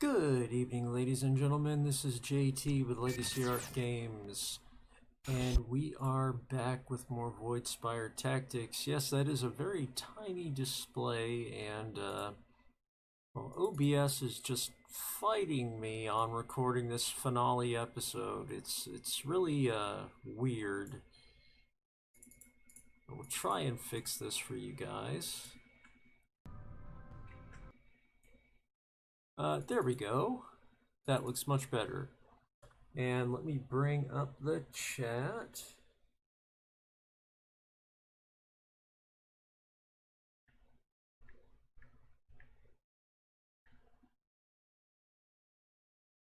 Good evening, ladies and gentlemen. This is JT with Legacy Art Games, and we are back with more Voidspire Tactics. Yes, that is a very tiny display, and well, OBS is just fighting me on recording this finale episode. It's really weird. We'll try and fix this for you guys. There we go. That looks much better. And let me bring up the chat.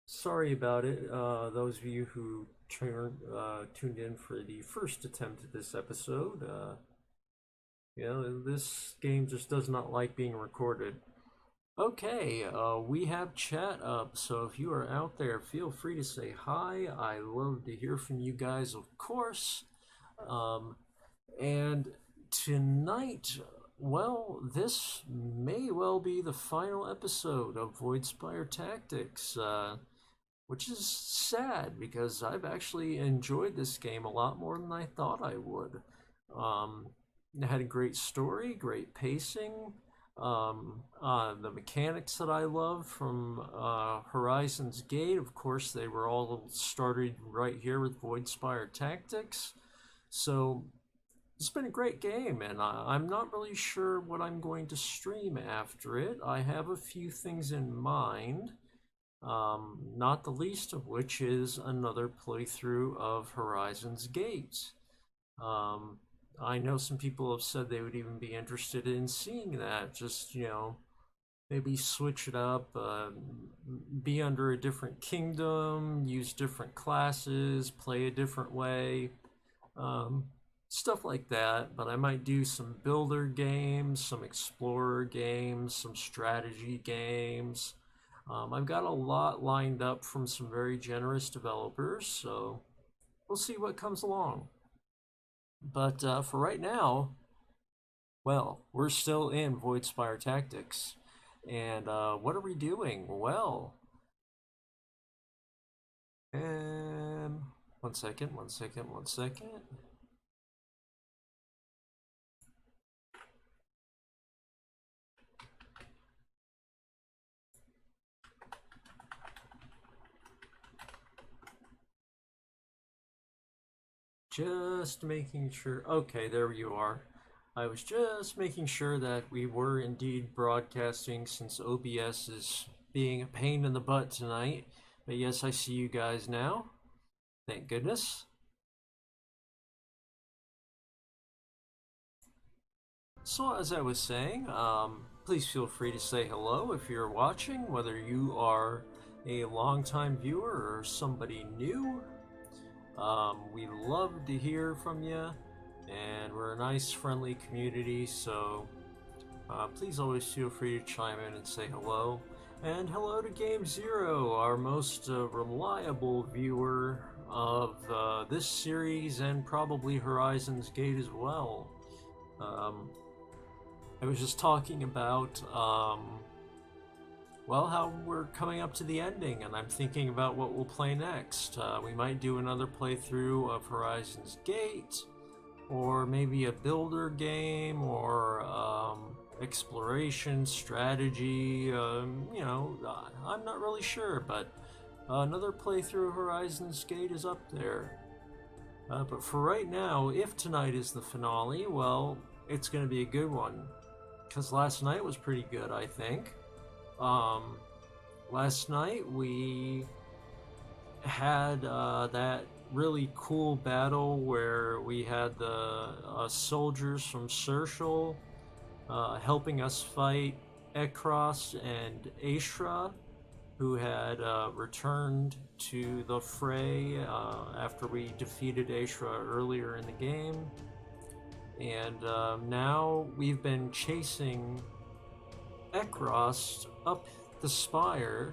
Sorry about it, those of you who tuned in for the first attempt at this episode. This game just does not like being recorded. Okay, we have chat up, so if you are out there, feel free to say hi. I love to hear from you guys, of course. And tonight, well, this may well be the final episode of Voidspire Tactics, which is sad because I've actually enjoyed this game a lot more than I thought I would. It had a great story, great pacing. The mechanics that I love from Horizon's Gate, of course, they were all started right here with Voidspire Tactics. So it's been a great game, and I'm not really sure what I'm going to stream after it. I have a few things in mind, not the least of which is another playthrough of Horizon's Gate. I know some people have said they would even be interested in seeing that, just, maybe switch it up, be under a different kingdom, use different classes, play a different way, stuff like that. But I might do some builder games, some explorer games, some strategy games. I've got a lot lined up from some very generous developers, so we'll see what comes along. But for right now, well, we're still in Voidspire Tactics. And what are we doing? Well, one second. Just making sure. Okay, there you are. I was just making sure that we were indeed broadcasting, since OBS is being a pain in the butt tonight. But yes, I see you guys now. Thank goodness. So as I was saying, please feel free to say hello if you're watching, whether you are a longtime viewer or somebody new. We love to hear from you, and we're a nice, friendly community, so please always feel free to chime in and say hello. And hello to Game Zero, our most reliable viewer of this series and probably Horizon's Gate as well. I was just talking about well, how we're coming up to the ending, and I'm thinking about what we'll play next. We might do another playthrough of Horizon's Gate, or maybe a builder game, or exploration, strategy, I'm not really sure, but another playthrough of Horizon's Gate is up there. But for right now, if tonight is the finale, well, it's going to be a good one, because last night was pretty good, I think. Last night we had that really cool battle where we had the soldiers from Seartial helping us fight Ekrast and Aeshra, who had returned to the fray after we defeated Aeshra earlier in the game. And now we've been chasing Ekrast up the spire,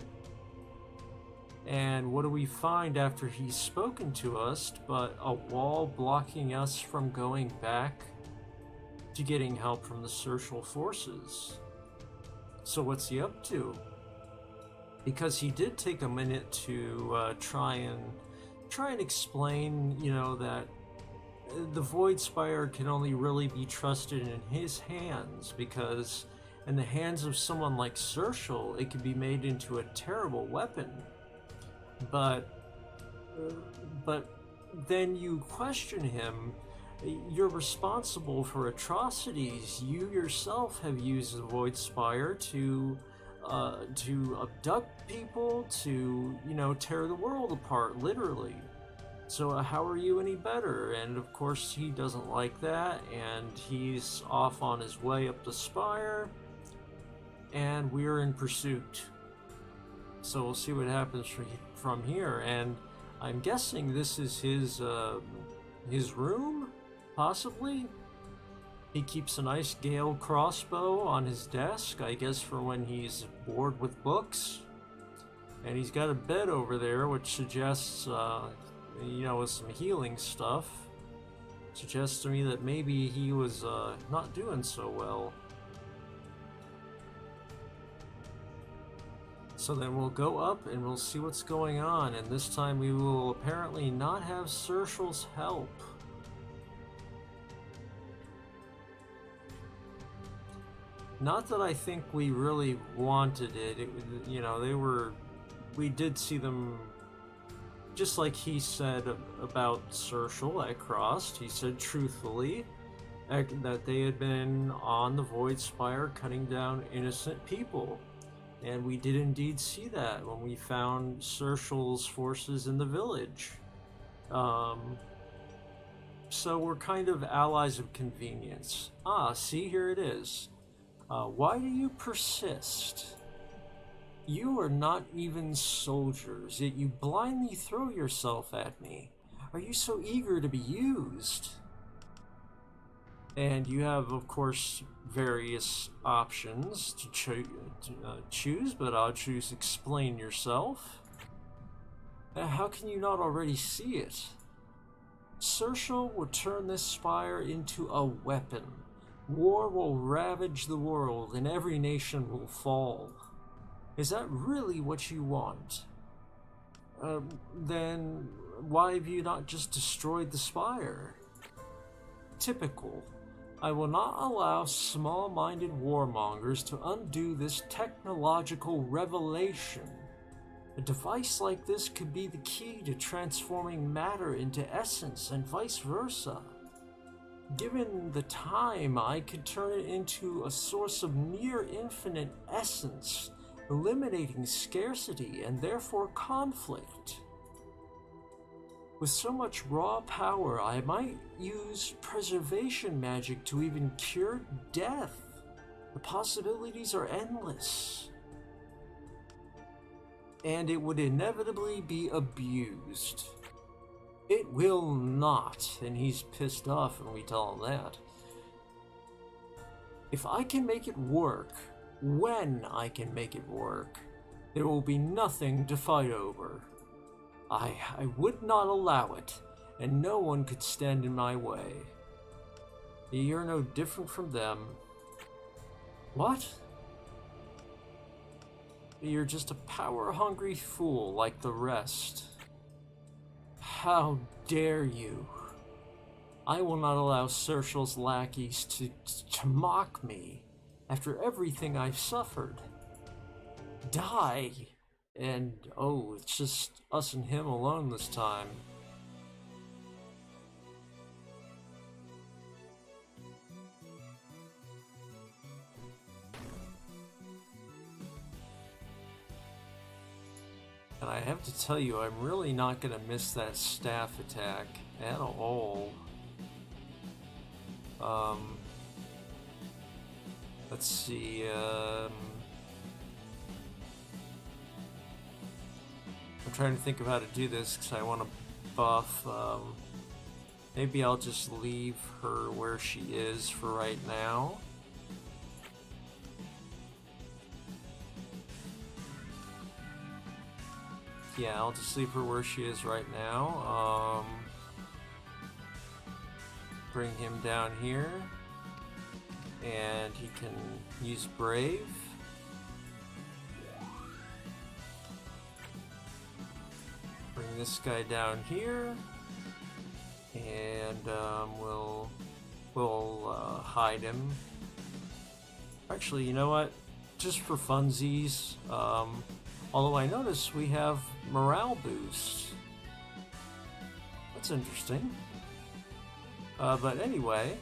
and what do we find after he's spoken to us but a wall blocking us from going back to getting help from the Seartial forces? So what's he up to? because he did take a minute to try and explain, you know, that the Voidspire can only really be trusted in his hands, because in the hands of someone like Seartial, it could be made into a terrible weapon. But then you question him. You're responsible for atrocities. You yourself have used the Voidspire to abduct people, to, you know, tear the world apart, literally. So how are you any better? And of course he doesn't like that, and he's off on his way up the spire, and we're in pursuit. So we'll see what happens from here. And I'm guessing this is his room, possibly. He keeps a nice Gale crossbow on his desk, I guess for when he's bored with books. And he's got a bed over there, which suggests, you know, with some healing stuff, suggests to me that maybe he was not doing so well. So then we'll go up and we'll see what's going on, and this time we will apparently not have Seartial's help. Not that I think we really wanted it. You know, we did see them, just like he said about Seartial at Ekrast. He said truthfully that they had been on the Voidspire cutting down innocent people. And we did indeed see that when we found Seartial's forces in the village. So we're kind of allies of convenience. Ah, see, here it is. Why do you persist? You are not even soldiers, yet you blindly throw yourself at me. Are you so eager to be used? And you have, of course, various options to choose, but I'll choose explain yourself. How can you not already see it? Seartial will turn this spire into a weapon. War will ravage the world, and every nation will fall. Is that really what you want? Then why have you not just destroyed the spire? Typical. I will not allow small-minded warmongers to undo this technological revelation. A device like this could be the key to transforming matter into essence and vice versa. Given the time, I could turn it into a source of near-infinite essence, eliminating scarcity and therefore conflict. With so much raw power, I might use preservation magic to even cure death. The possibilities are endless. And it would inevitably be abused. It will not, and he's pissed off when we tell him that. If I can make it work, when I can make it work, there will be nothing to fight over. I would not allow it, and no one could stand in my way. You're no different from them. What? You're just a power-hungry fool like the rest. How dare you? I will not allow Seartial's lackeys to mock me after everything I've suffered. Die! And, oh, it's just us and him alone this time. And I have to tell you, I'm really not going to miss that staff attack at all. Let's see, I'm trying to think of how to do this because I want to buff. Maybe I'll just leave her where she is for right now. Yeah, I'll just leave her where she is right now. Bring him down here. And he can use Brave. this guy down here, and we'll hide him. Actually, you know what? Just for funsies, although I notice we have morale boost. That's interesting. But anyway,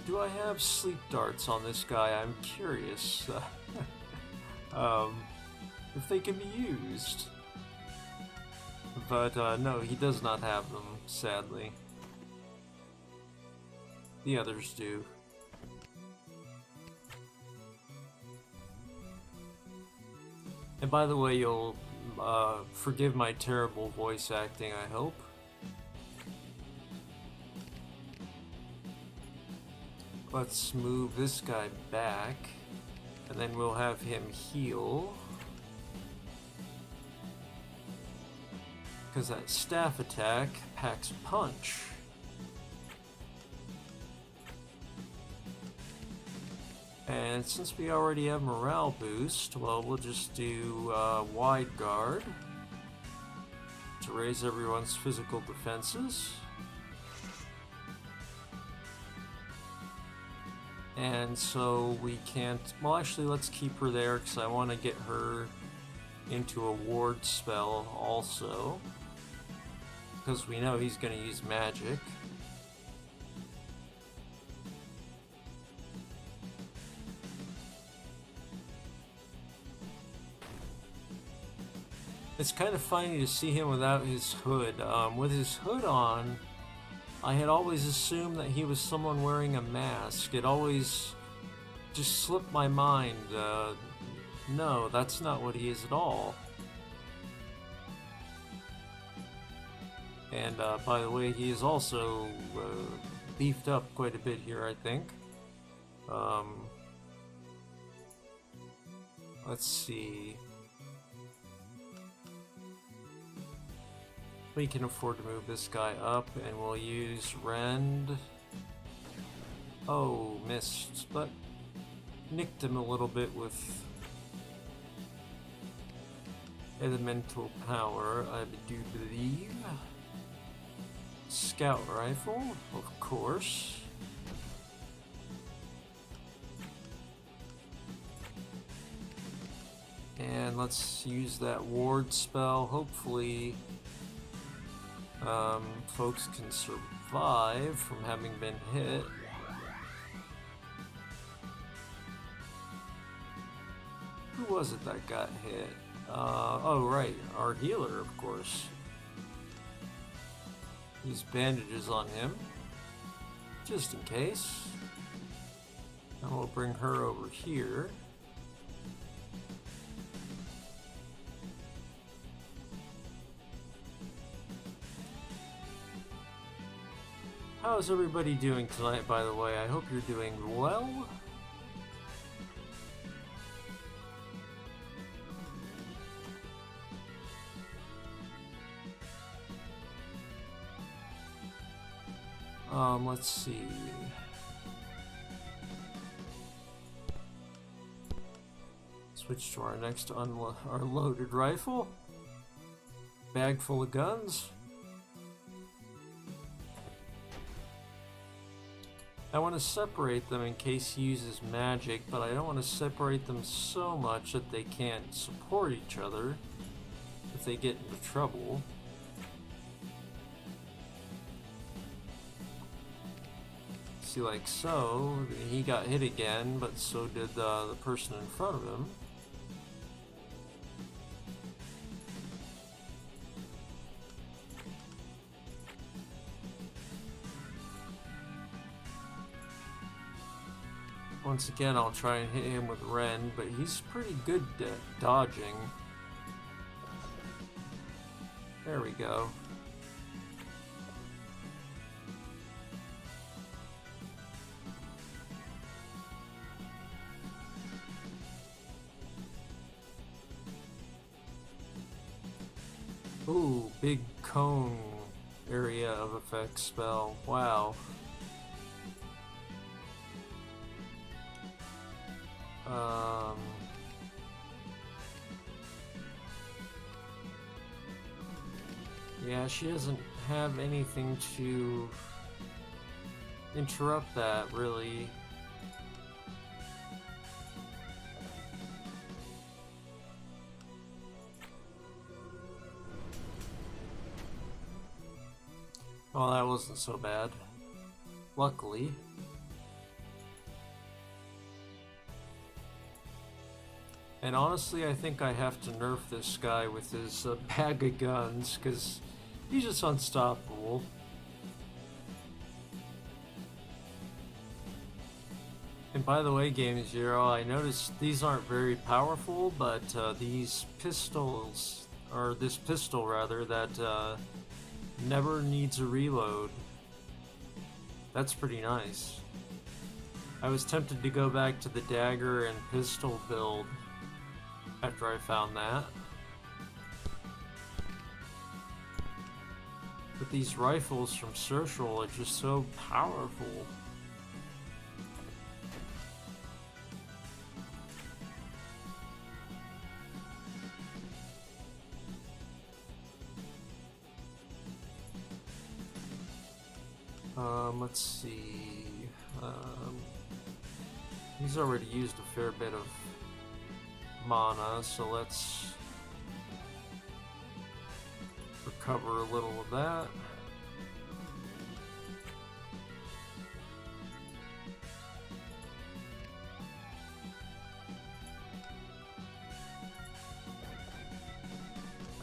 do I have sleep darts on this guy? I'm curious if they can be used. But no, he does not have them, sadly. The others do. And by the way, you'll forgive my terrible voice acting, I hope. Let's move this guy back, and then we'll have him heal. Because that staff attack packs punch. And since we already have morale boost, well, we'll just do wide guard to raise everyone's physical defenses. And so we can't, well, actually let's keep her there because I want to get her into a ward spell also, because we know he's going to use magic. It's kind of funny to see him without his hood. With his hood on, I had always assumed that he was someone wearing a mask. It always just slipped my mind. No, that's not what he is at all. And by the way, he is also beefed up quite a bit here, I think. Let's see. We can afford to move this guy up, and we'll use Rend. Oh, missed, but nicked him a little bit with elemental power, I do believe. Scout rifle, of course. And let's use that ward spell. Hopefully folks can survive from having been hit. Who was it that got hit? Oh right, our healer, of course. Use bandages on him, just in case. And we'll bring her over here. How's everybody doing tonight, by the way? I hope you're doing well. Let's see. Switch to our next our loaded rifle. Bag full of guns. I want to separate them in case he uses magic, but I don't want to separate them so much that they can't support each other if they get into trouble. See, like so, he got hit again, but so did the person in front of him. Once again, I'll try and hit him with Ren, but he's pretty good at dodging. There we go. Ooh, big cone area of effect spell. Wow. Yeah, she doesn't have anything to interrupt that, really. Well, that wasn't so bad. Luckily. And honestly, I think I have to nerf this guy with his bag of guns, because he's just unstoppable. And by the way, Game Zero, I noticed these aren't very powerful, but these pistols, or this pistol rather, that never needs a reload. That's pretty nice. I was tempted to go back to the dagger and pistol build after I found that. But these rifles from Seartial are just so powerful. Let's see. He's already used a fair bit of mana, so let's recover a little of that.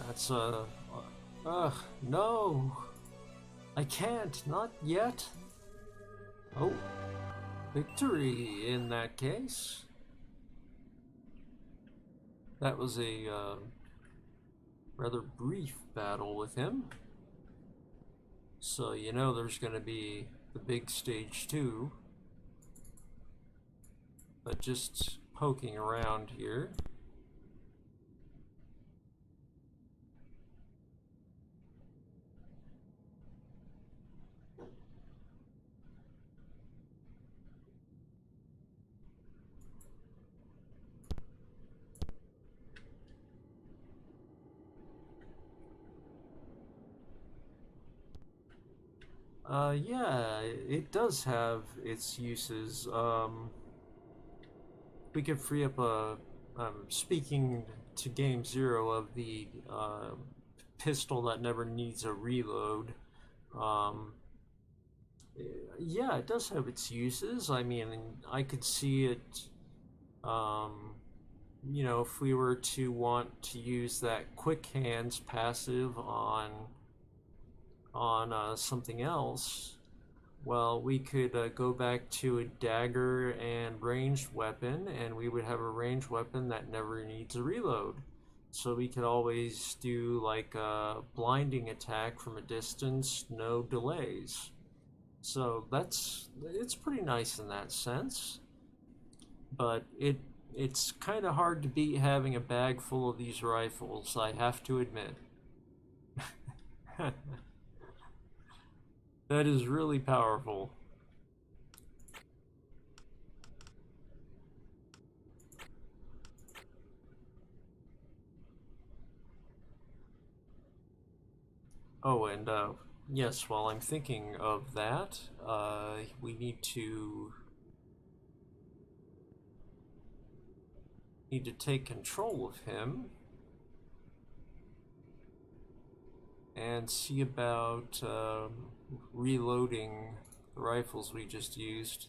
That's no! I can't, not yet. Oh, victory in that case. That was a rather brief battle with him. So you know there's going to be the big stage 2. But just poking around here. Yeah, it does have its uses. We could free up a. Speaking to Game Zero of the pistol that never needs a reload. Um, yeah, it does have its uses. I mean, I could see it. You know, if we were to want to use that quick hands passive on something else, well, we could go back to a dagger and ranged weapon, and we would have a ranged weapon that never needs a reload. So we could always do like a blinding attack from a distance, no delays. So it's pretty nice in that sense. But it's kind of hard to beat having a bag full of these rifles, I have to admit. That is really powerful. Oh, and yes, while I'm thinking of that, we need to take control of him and see about reloading the rifles we just used.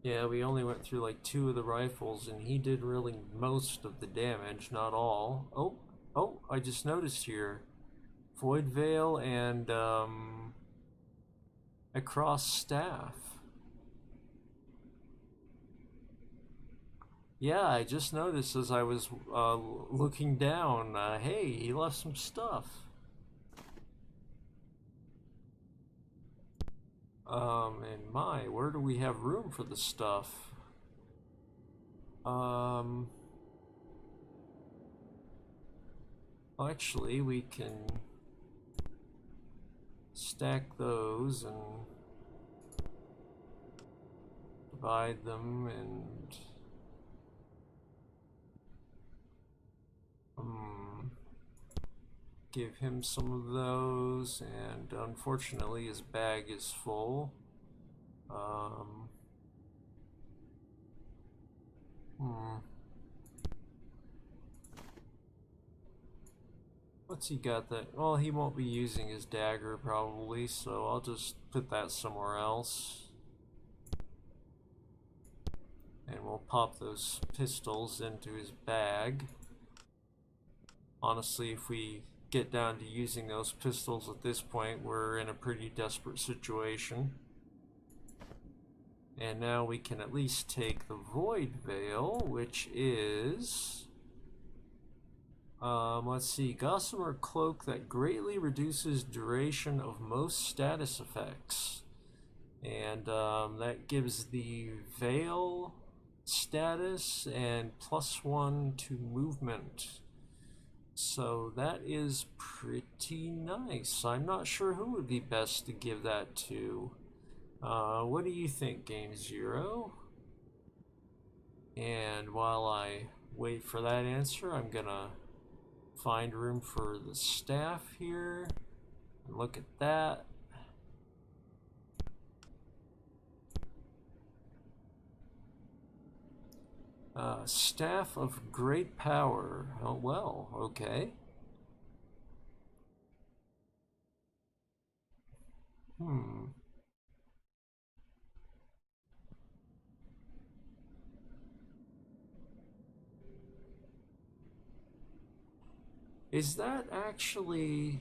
Yeah, we only went through like 2 of the rifles, and he did really most of the damage, not all. Oh, I just noticed here. Void Veil and Ekrast staff. Yeah, I just noticed as I was looking down, hey, he left some stuff. And where do we have room for the stuff? Um, actually, we can stack those and divide them and give him some of those, and unfortunately his bag is full. Um, What's he got that? Well, he won't be using his dagger probably, so I'll just put that somewhere else. And we'll pop those pistols into his bag. Honestly, if we get down to using those pistols at this point, we're in a pretty desperate situation. And now we can at least take the Void Veil, which is... let's see, Gossamer Cloak that greatly reduces duration of most status effects. And that gives the Veil status and +1 to movement. So that is pretty nice. I'm not sure who would be best to give that to. What do you think, Game Zero? And while I wait for that answer, I'm gonna find room for the staff here. And look at that. Staff of great power. Oh, well, okay. Is that actually...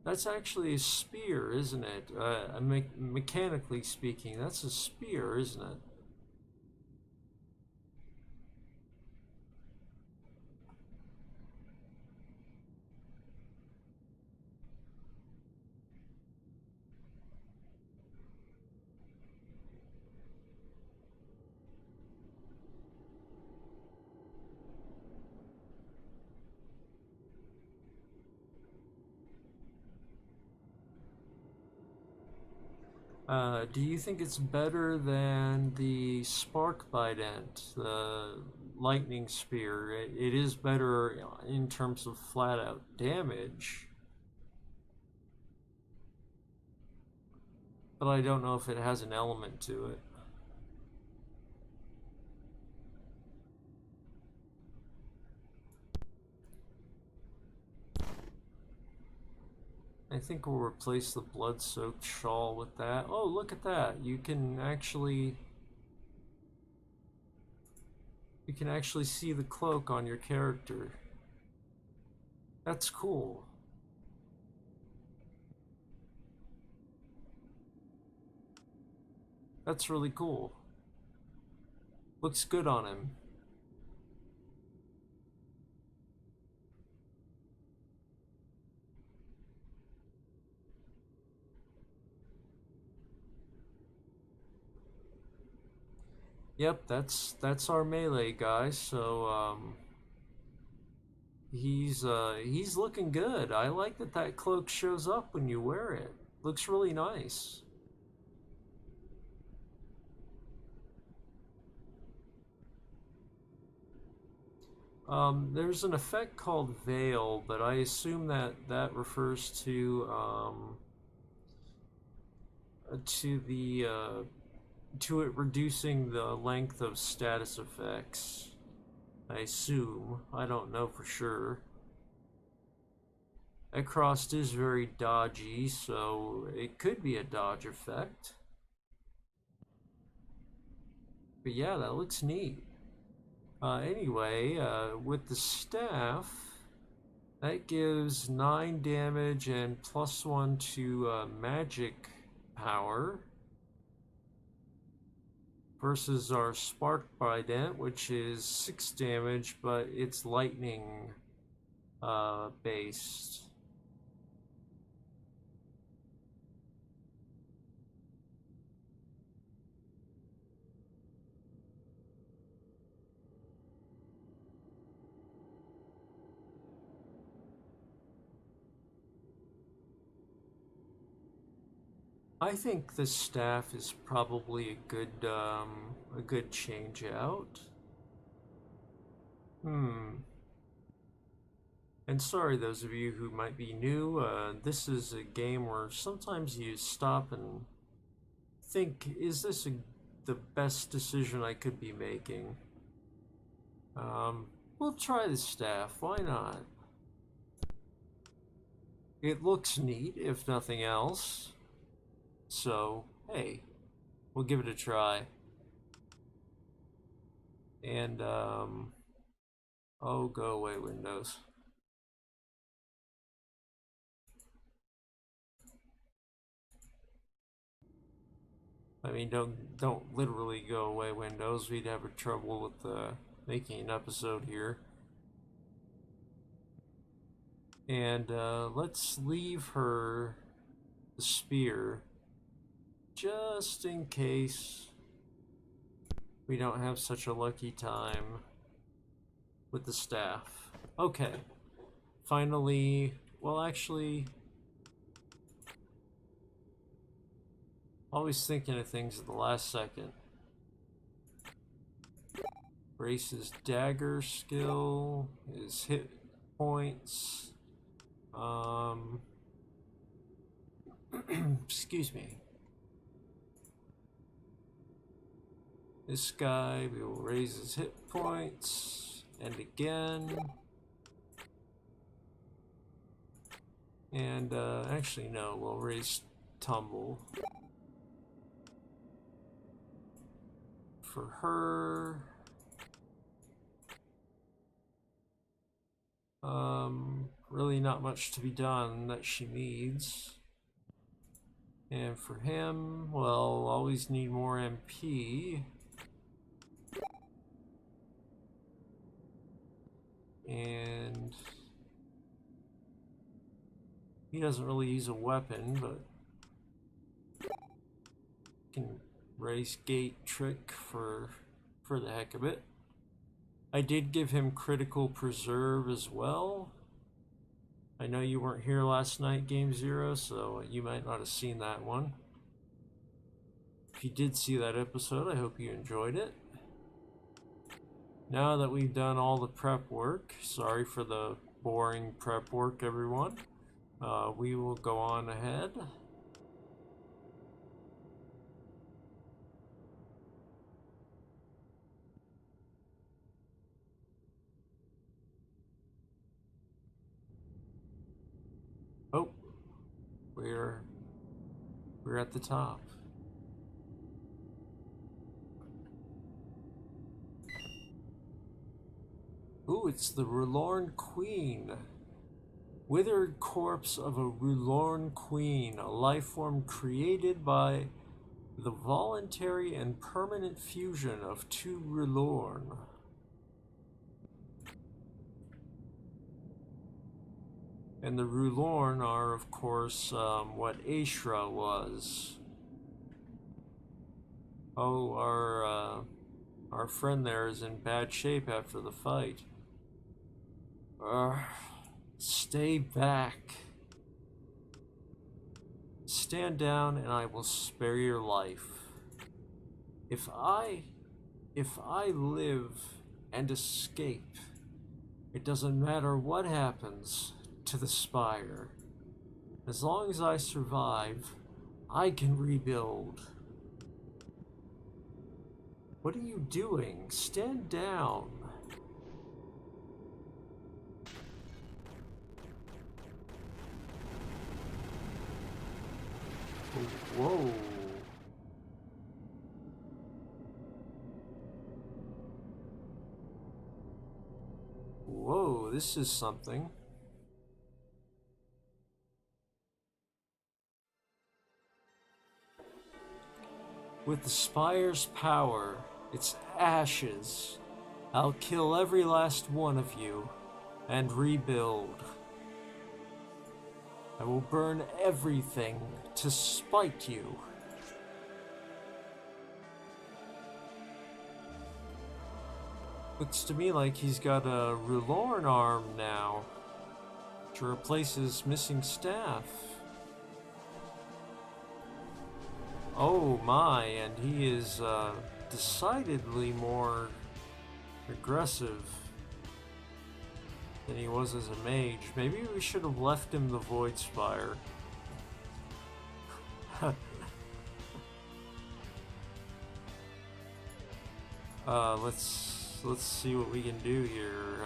That's actually a spear, isn't it? Mechanically speaking, that's a spear, isn't it? Do you think it's better than the Spark Bident, the Lightning Spear? It is better in terms of flat out damage, but I don't know if it has an element to it. I think we'll replace the blood-soaked shawl with that. Oh, look at that. You can actually see the cloak on your character. That's cool. That's really cool. Looks good on him. Yep, that's our melee guy. So he's looking good. I like that cloak shows up when you wear it. Looks really nice. There's an effect called Veil, but I assume that refers to the to it reducing the length of status effects. I assume. I don't know for sure. Ekrast is very dodgy, so it could be a dodge effect. But yeah, that looks neat. Anyway, with the staff, that gives 9 damage and +1 to magic power. Versus our Spark Bident, which is 6 damage, but it's lightning based. I think the staff is probably a good change out. And sorry, those of you who might be new, this is a game where sometimes you stop and think, is this the best decision I could be making? We'll try the staff, why not? It looks neat, if nothing else. So, hey, we'll give it a try. And, oh, go away, Windows. I mean, don't literally go away, Windows. We'd have trouble with making an episode here. And let's leave her the spear, just in case we don't have such a lucky time with the staff. Okay. Finally, well, actually, always thinking of things at the last second. Brace's dagger skill, his hit points. Excuse me. This guy, we will raise his hit points, and again. And actually, no, we'll raise tumble. For her. Really not much to be done that she needs. And for him, well, always need more MP. And he doesn't really use a weapon, but can raise gate trick for the heck of it. I did give him critical preserve as well. I know you weren't here last night, Game Zero, so you might not have seen that one. If you did see that episode, I hope you enjoyed it. Now that we've done all the prep work, sorry for the boring prep work, everyone, we will go on ahead. Oh, we're at the top. Ooh, it's the Rulorn Queen. Withered corpse of a Rulorn Queen, a life form created by the voluntary and permanent fusion of two Rulorn. And the Rulorn are, of course, what Aeshra was. Oh, our friend there is in bad shape after the fight. Stay back. Stand down and I will spare your life. If I live and escape, it doesn't matter what happens to the Spire. As long as I survive, I can rebuild. What are you doing? Stand down. Whoa. Whoa, this is something. With the Spire's power, its ashes, I'll kill every last one of you and rebuild. I will burn everything to spite you. Looks to me like he's got a Rulorn arm now to replace his missing staff. Oh my, and he is decidedly more aggressive than he was as a mage. Maybe we should have left him the Voidspire. Let's see what we can do here.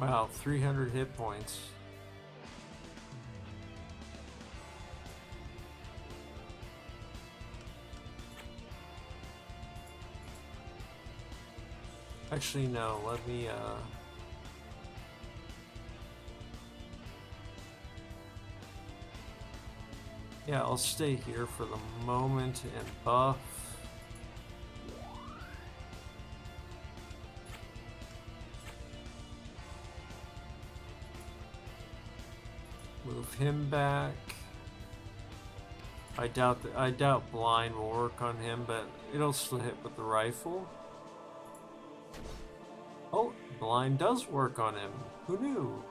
Wow, 300 hit points. Actually, no, let me, yeah, I'll stay here for the moment and buff. Move him back. I doubt blind will work on him, but it'll still hit with the rifle. Oh, blind does work on him. Who knew?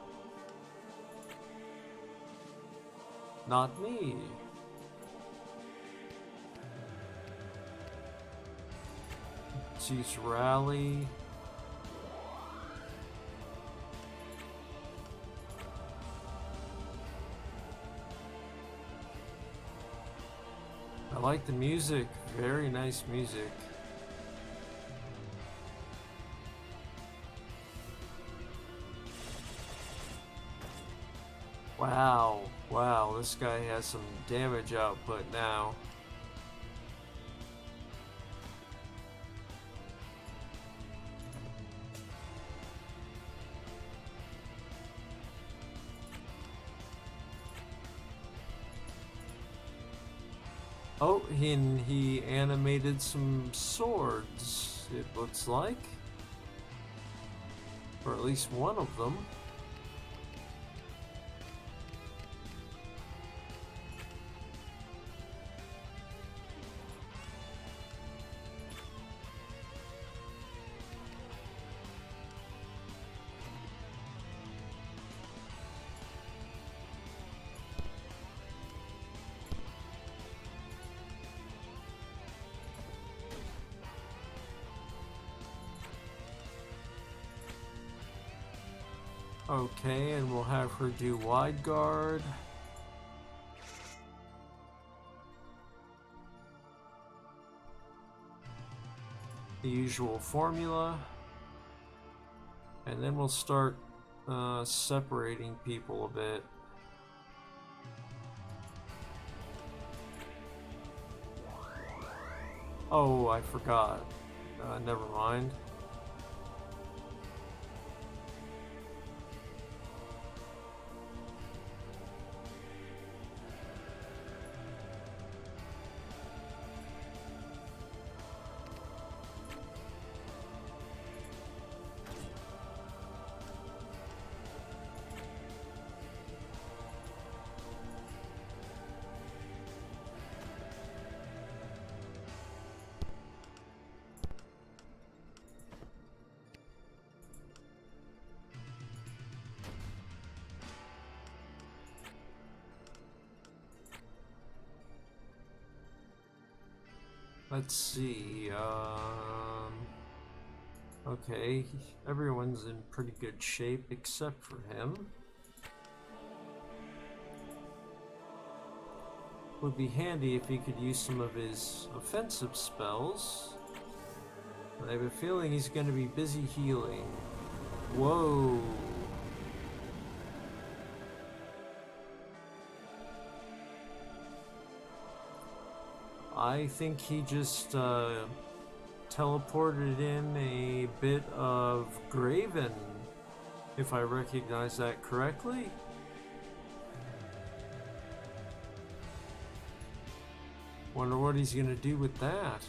Not me. Let's use rally. I like the music. Very nice music. Wow, wow, this guy has some damage output now. Oh, he animated some swords, it looks like. Or at least one of them. Okay, and we'll have her do wide guard. The usual formula. And then we'll start separating people a bit. Oh, I forgot. Never mind. Let's see, okay, everyone's in pretty good shape except for him. Would be handy if he could use some of his offensive spells. But I have a feeling he's going to be busy healing. Whoa. I think he just teleported in a bit of Graven, if I recognize that correctly. Wonder what he's gonna do with that.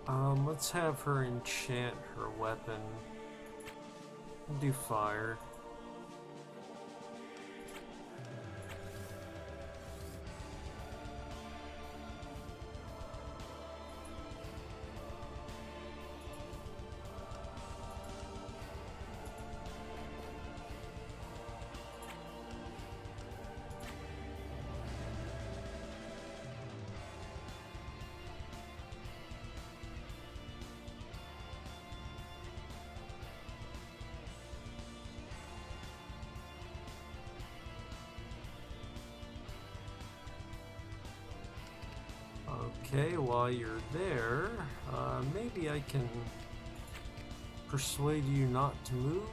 Let's have her enchant her weapon. Do fire. Okay, while you're there, maybe I can persuade you not to move.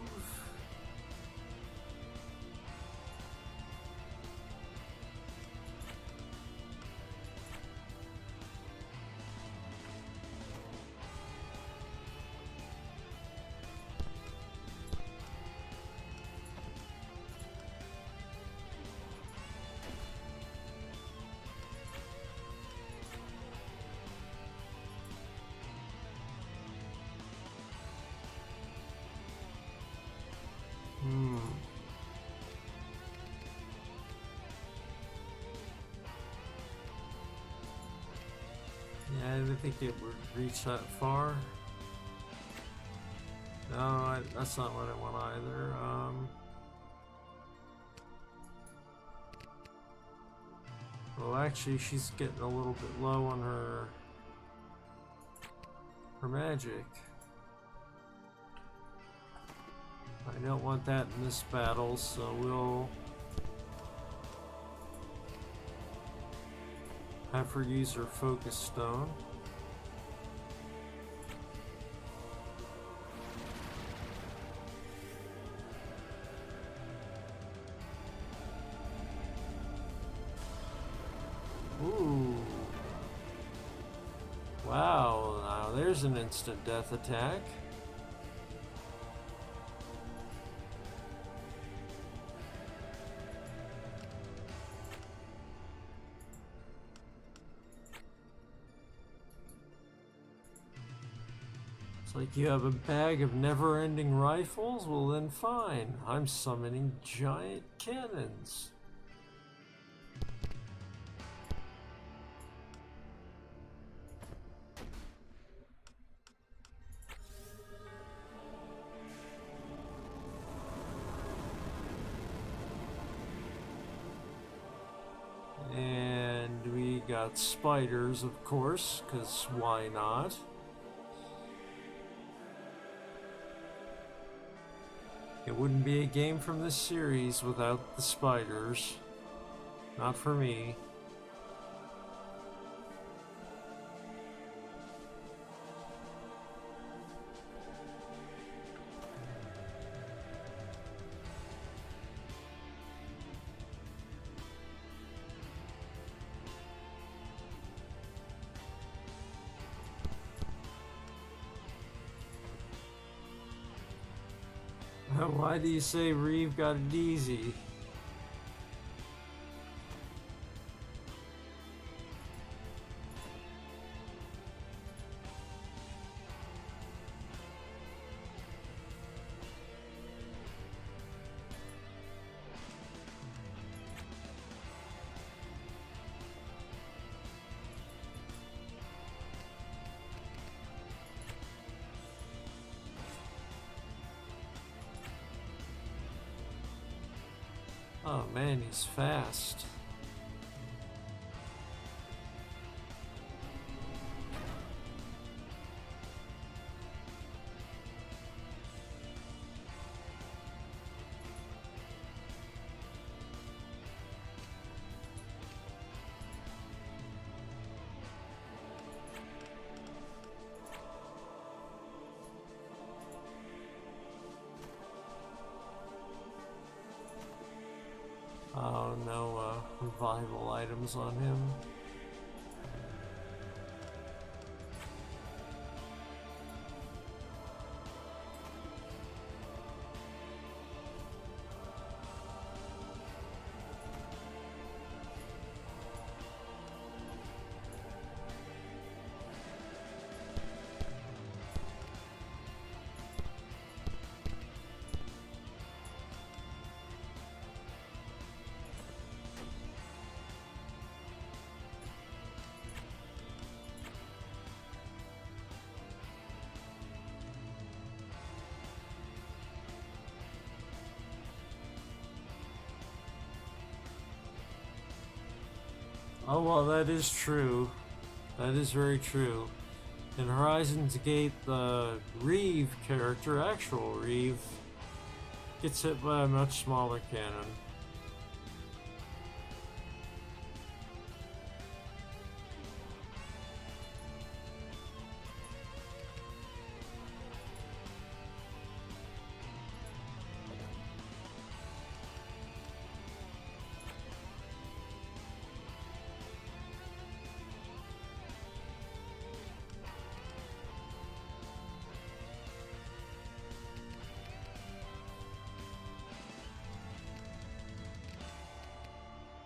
Yeah, I didn't think it would reach that far. No, that's not what I want either. Well, actually, she's getting a little bit low on her magic. I don't want that in this battle, so we'll have her use her focus stone. Ooh. Wow, now there's an instant death attack. It's like you have a bag of never-ending rifles? Well then fine, I'm summoning giant cannons. And we got spiders, of course, because why not? It wouldn't be a game from this series without the spiders. Not for me. Why do you say Reeve got it easy? Oh man, he's fast. Oh, no revival items on him. Oh, well, that is true. That is very true. In Horizon's Gate, the Reeve character, actual Reeve, gets hit by a much smaller cannon.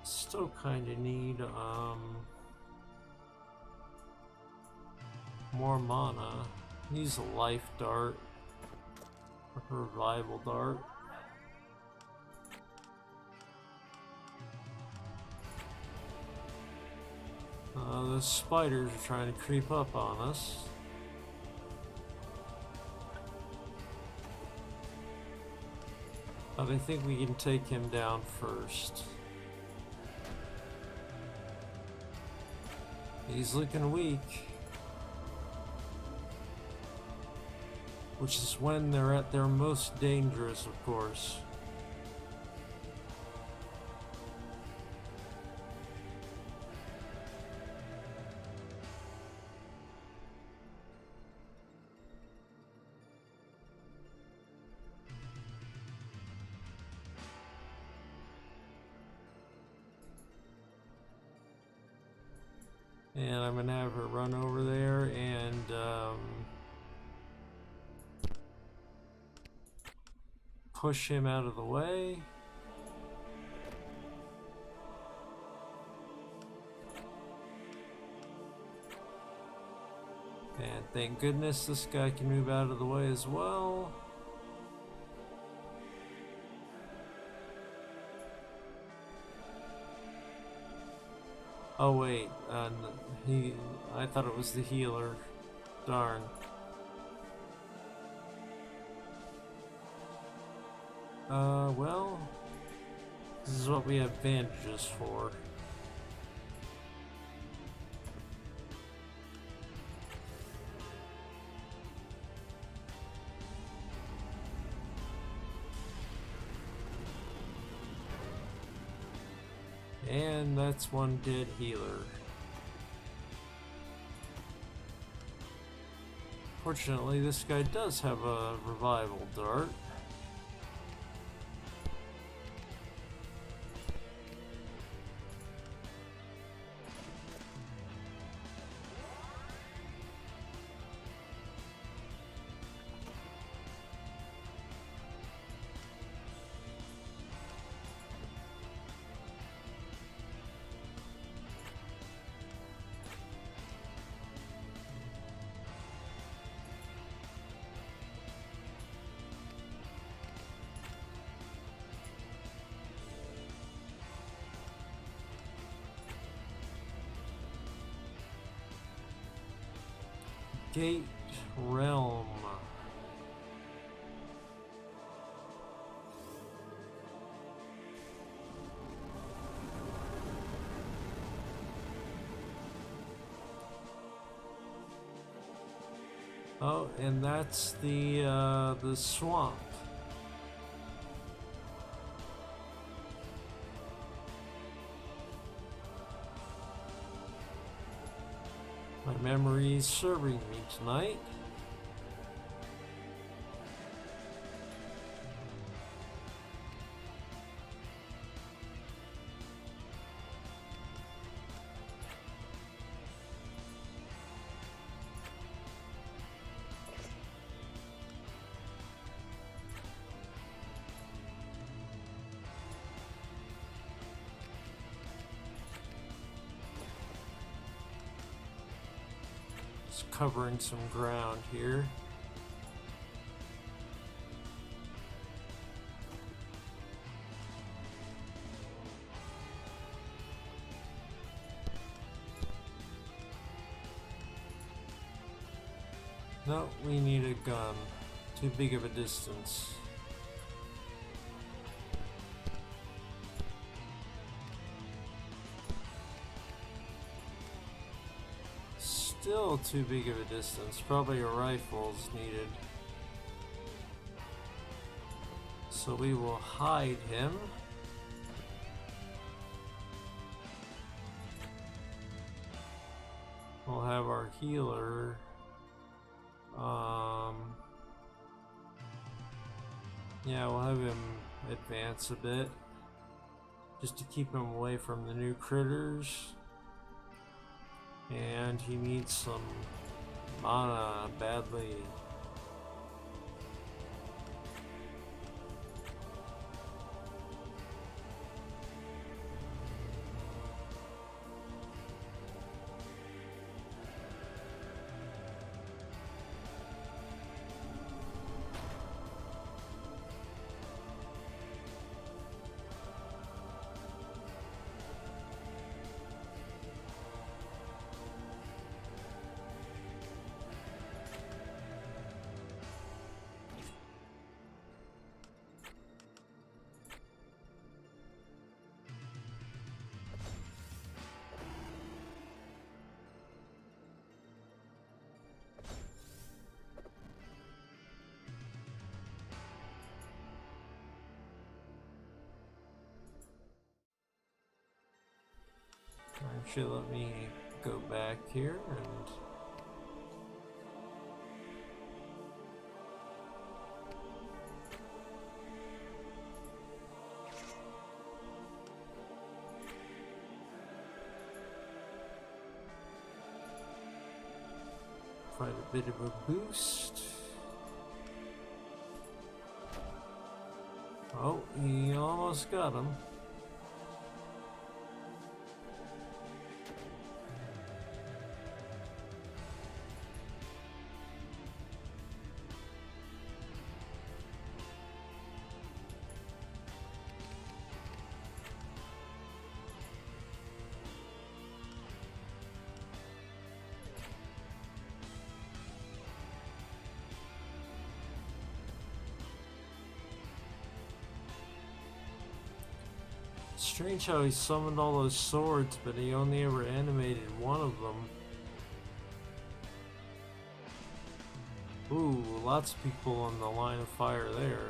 Still kind of need more mana. Use a life dart, a revival dart. The spiders are trying to creep up on us. But I think we can take him down first. He's looking weak. Which is when they're at their most dangerous, of course. And I'm gonna have her run over there and push him out of the way. And thank goodness this guy can move out of the way as well. Oh wait, I thought it was the healer. Darn. Well, this is what we have bandages for. And that's one dead healer. Fortunately, this guy does have a revival dart. Gate Realm. Oh, and that's the swamp. My memory's serving me tonight. Covering some ground here. No, we need a gun. Too big of a distance. still too big of a distance. Probably a rifle's needed. So we will hide him. We'll have our healer. Yeah, we'll have him advance a bit. Just to keep him away from the new critters. And he needs some mana badly. Actually, let me go back here and find a bit of a boost. Oh, he almost got him. Strange how he summoned all those swords, but he only ever animated one of them. Ooh, lots of people on the line of fire there.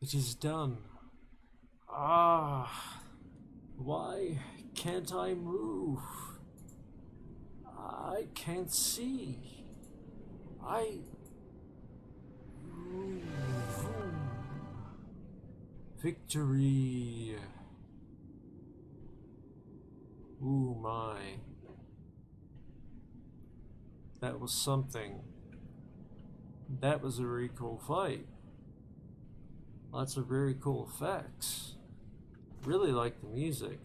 It is done. Ah, why can't I move? I can't see. Victory! Ooh my. That was something. That was a very cool fight. Lots of very cool effects. Really like the music.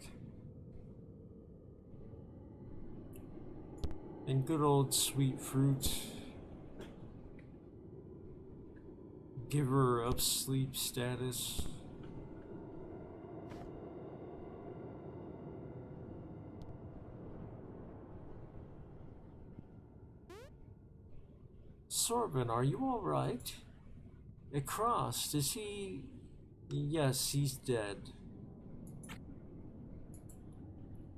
And good old sweet fruit. Giver of sleep status. Sorbin, are you alright? Ekrast, is he... Yes, he's dead.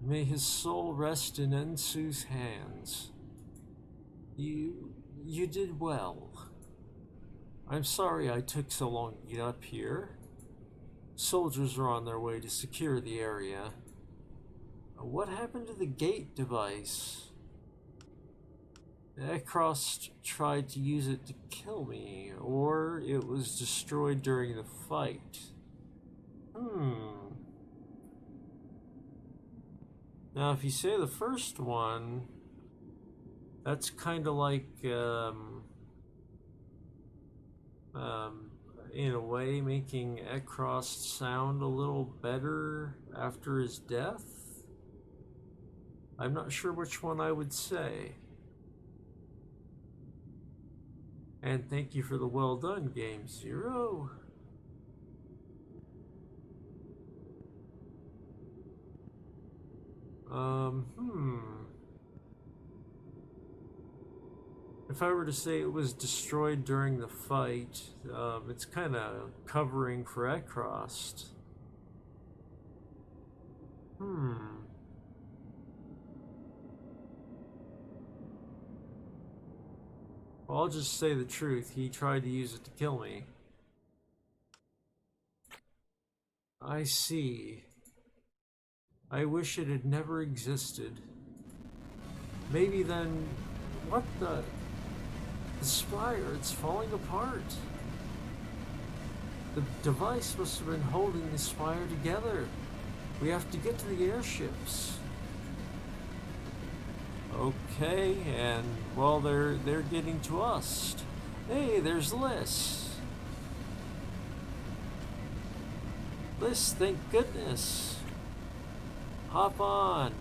May his soul rest in Ensu's hands. You did well. I'm sorry I took so long to get up here. Soldiers are on their way to secure the area. What happened to the gate device? Ekrast tried to use it to kill me, or it was destroyed during the fight. Now, if you say the first one, that's kind of like, in a way, making Ekrast sound a little better after his death. I'm not sure which one I would say. And thank you for the well done, Game Zero. If I were to say it was destroyed during the fight, it's kind of covering for Ekrast. I'll just say the truth. He tried to use it to kill me. I see. I wish it had never existed. Maybe then... What the... The spire, it's falling apart. The device must have been holding the spire together. We have to get to the airships. Okay, and well, they're getting to us. Hey, there's Liz. Liz, thank goodness. Hop on.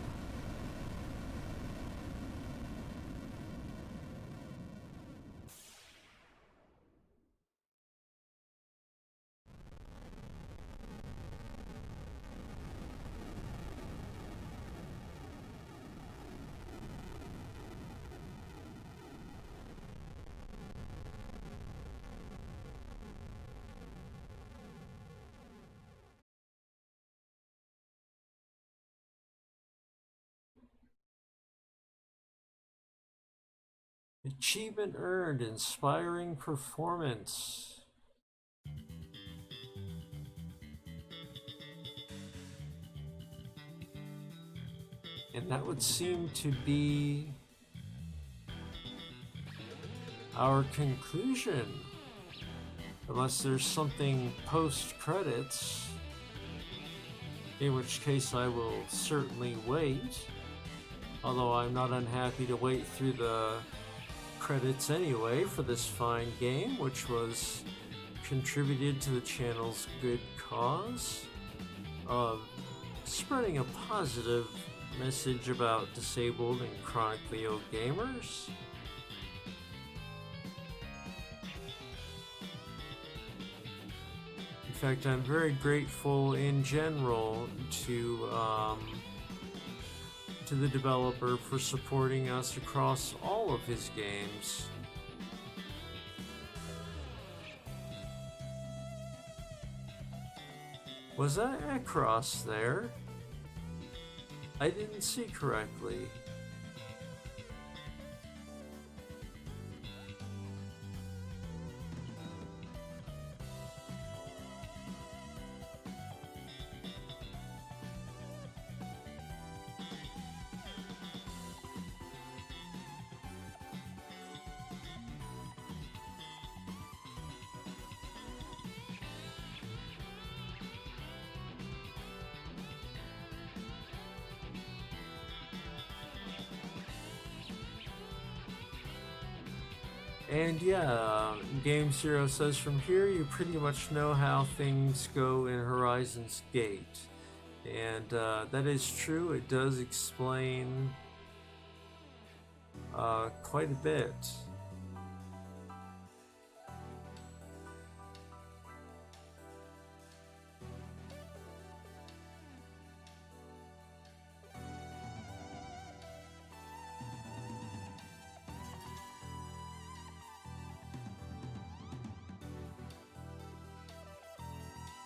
Achievement earned, inspiring performance. And that would seem to be our conclusion. Unless there's something post-credits, in which case I will certainly wait. Although I'm not unhappy to wait through the credits anyway for this fine game, which was contributed to the channel's good cause of spreading a positive message about disabled and chronically ill gamers. In fact, I'm very grateful in general to the developer for supporting us across all of his games. Was that Ekrast there? I didn't see correctly. And yeah, Game Zero says from here you pretty much know how things go in Horizon's Gate. And that is true, it does explain quite a bit.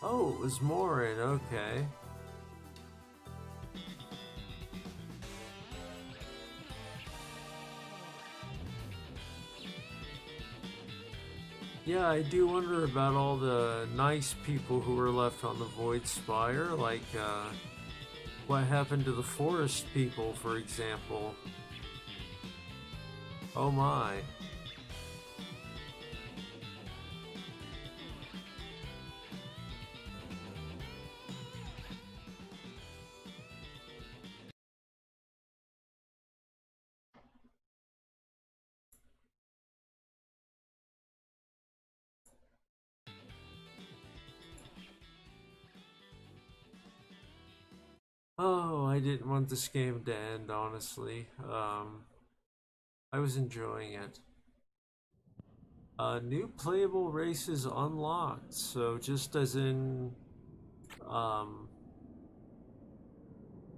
Oh, it was Morin, okay. Yeah, I do wonder about all the nice people who were left on the Voidspire, like, what happened to the forest people, for example? Oh my. Oh, I didn't want this game to end, honestly. I was enjoying it. New playable races unlocked. So just as in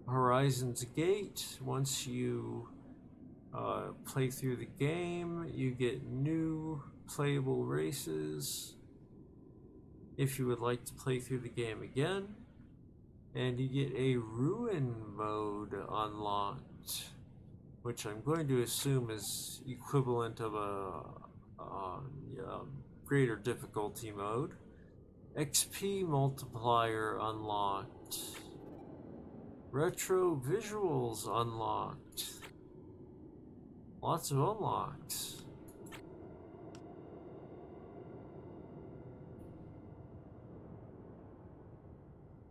Horizon's Gate, once you play through the game, you get new playable races if you would like to play through the game again. And you get a ruin mode unlocked, which I'm going to assume is equivalent of a yeah, greater difficulty mode. XP multiplier unlocked. Retro visuals unlocked. Lots of unlocks.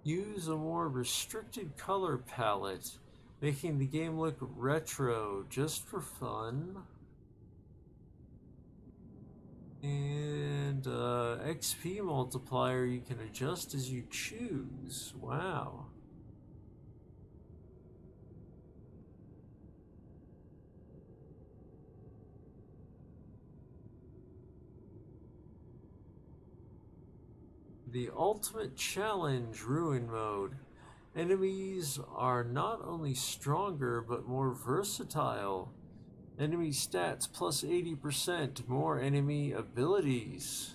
Use a more restricted color palette, making the game look retro just for fun. And XP multiplier you can adjust as you choose. Wow. The ultimate challenge ruin mode. Enemies are not only stronger but more versatile. Enemy stats plus 80%, more enemy abilities.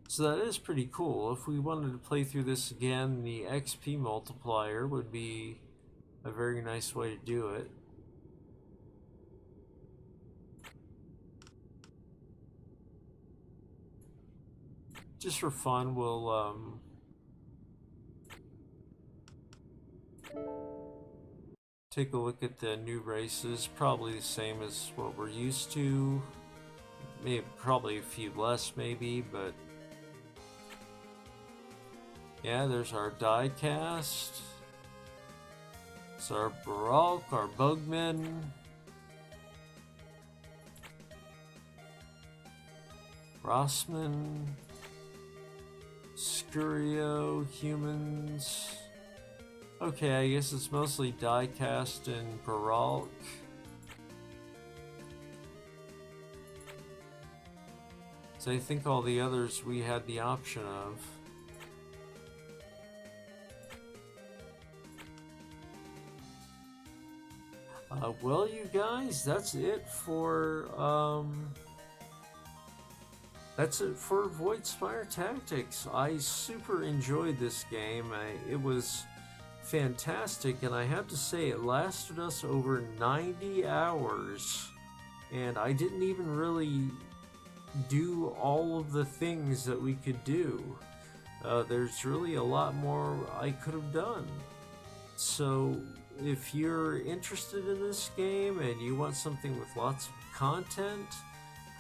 So that is pretty cool. If we wanted to play through this again, the XP multiplier would be a very nice way to do it. Just for fun, we'll take a look at the new races. Probably the same as what we're used to. Maybe probably a few less, maybe, but yeah, there's our diecast. It's our Baroque, our Bugman. Rossman. Scurio, humans. Okay, I guess it's mostly diecast and Baroque. So I think all the others we had the option of. Well, you guys, that's it for Voidspire Tactics. I super enjoyed this game. It was fantastic, and I have to say it lasted us over 90 hours, and I didn't even really do all of the things that we could do. There's really a lot more I could have done. So if you're interested in this game and you want something with lots of content,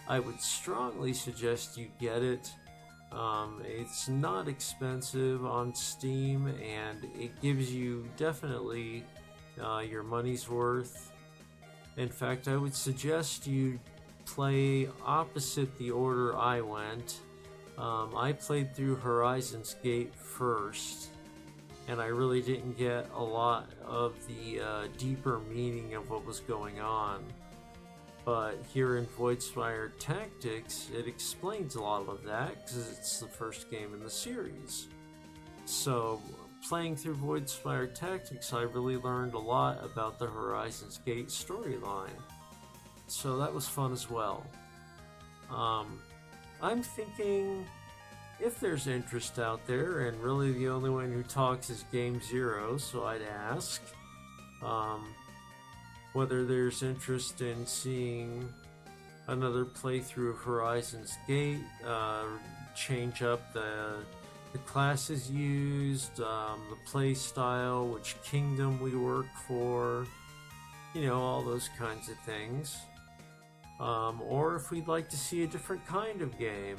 I would strongly suggest you get it. It's not expensive on Steam, and it gives you definitely your money's worth. In fact, I would suggest you play opposite the order I went. I played through Horizon's Gate first, and I really didn't get a lot of the deeper meaning of what was going on. But here in Voidspire Tactics, it explains a lot of that because it's the first game in the series. So, playing through Voidspire Tactics, I really learned a lot about the Horizon's Gate storyline. So that was fun as well. I'm thinking, if there's interest out there, and really the only one who talks is Game Zero, so I'd ask whether there's interest in seeing another playthrough of Horizon's Gate, change up the classes used, the play style, which kingdom we work for, you know, all those kinds of things. Or if we'd like to see a different kind of game.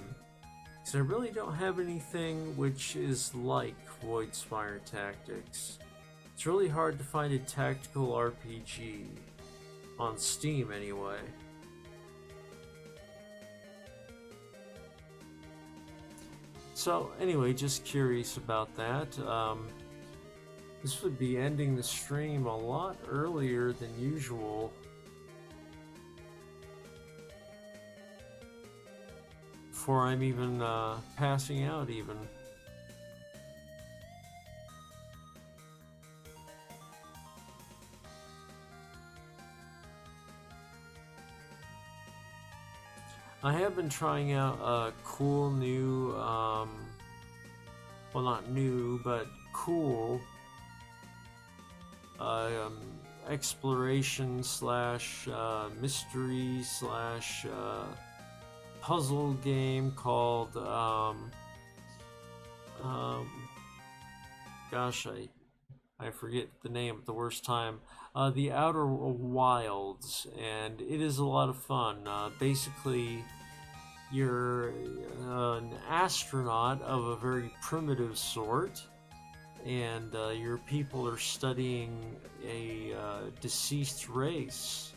Because I really don't have anything which is like Voidspire Tactics. It's really hard to find a tactical RPG. On Steam, anyway. So, anyway, just curious about that. This would be ending the stream a lot earlier than usual. Before I'm even passing out, even. I have been trying out a cool new, well, not new, but cool um, exploration slash mystery slash puzzle game called um, gosh, I forget the name at the worst time. The Outer Wilds, and it is a lot of fun. Basically, you're an astronaut of a very primitive sort, and your people are studying a deceased race.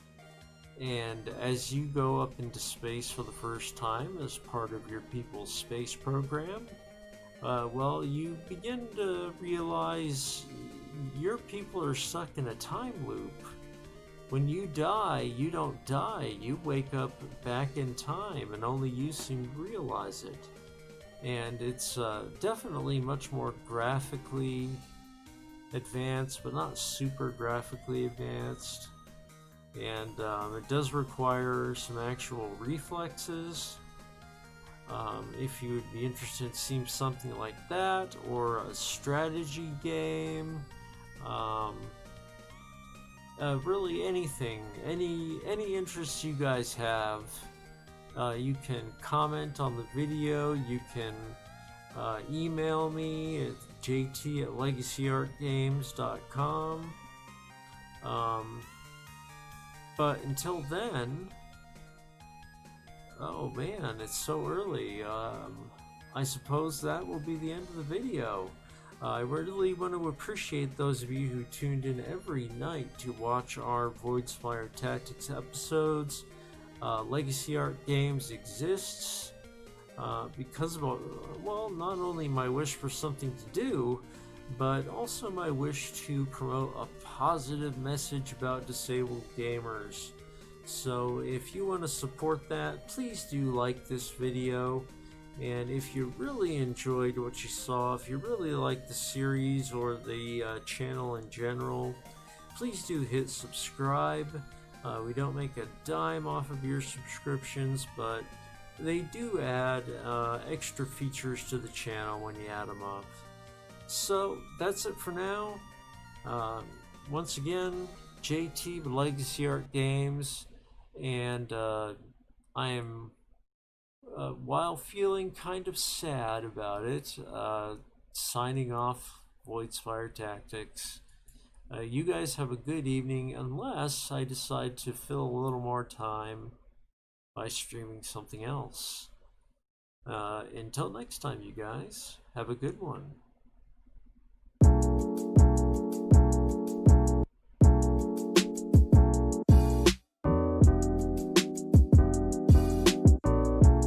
And as you go up into space for the first time as part of your people's space program, well, you begin to realize your people are stuck in a time loop. When you die, you don't die. You wake up back in time, and only you seem to realize it. And it's definitely much more graphically advanced, but not super graphically advanced. And it does require some actual reflexes. If you would be interested in seeing something like that, or a strategy game, really anything, any interests you guys have, you can comment on the video. You can email me at jt@legacyartgames.com. But until then, oh man, it's so early. I suppose that will be the end of the video. I really want to appreciate those of you who tuned in every night to watch our Voidspire Tactics episodes. Legacy Art Games exists because of, well, not only my wish for something to do, but also my wish to promote a positive message about disabled gamers. So if you want to support that, please do like this video. And if you really enjoyed what you saw, if you really like the series or the channel in general, please do hit subscribe. We don't make a dime off of your subscriptions, but they do add extra features to the channel when you add them up. So that's it for now. Once again, JT with Legacy Art Games, and I am, while feeling kind of sad about it, signing off Voidspire Tactics. You guys have a good evening, unless I decide to fill a little more time by streaming something else. Until next time, you guys, have a good one.